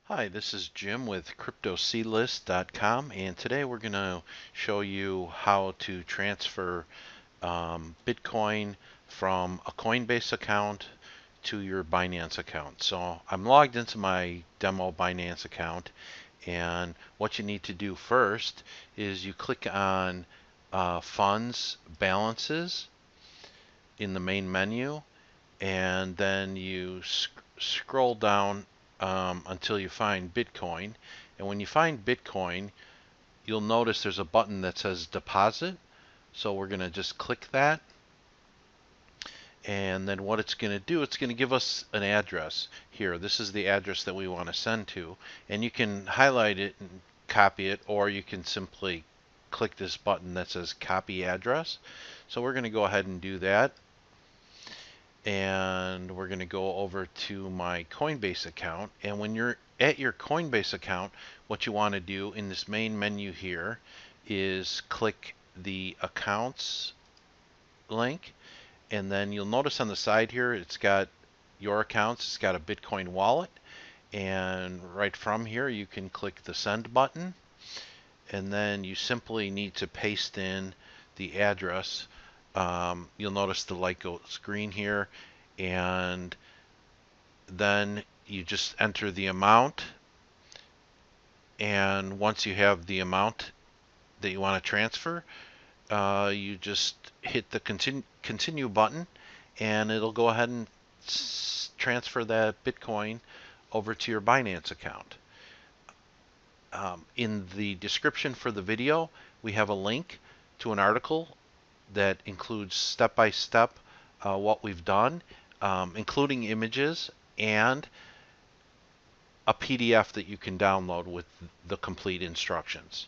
Hi, this is Jim with Cryptoclist.com, and today we're going to show you how to transfer Bitcoin from a Coinbase account to your Binance account. So I'm logged into my demo Binance account, and what you need to do first is you click on Funds Balances in the main menu, and then you scroll down until you find Bitcoin. And when you find Bitcoin, you'll notice there's a button that says deposit. So we're going to just click that. And then what it's going to do, it's going to give us an address here. This is the address that we want to send to. And you can highlight it and copy it, or you can simply click this button that says copy address. So we're going to go ahead and do that. And we're going to go over to my Coinbase account. And when you're at your Coinbase account, what you want to do in this main menu here is click the accounts link, and then you'll notice on the side here it's got your accounts, it's got a Bitcoin wallet, and right from here you can click the send button, and then you simply need to paste in the address. You'll notice the light goes green here, and then you just enter the amount, and once you have the amount that you want to transfer, you just hit the continue button, and it'll go ahead and transfer that Bitcoin over to your Binance account. In the description for the video, we have a link to an article that includes step-by-step what we've done, including images and a PDF that you can download with the complete instructions.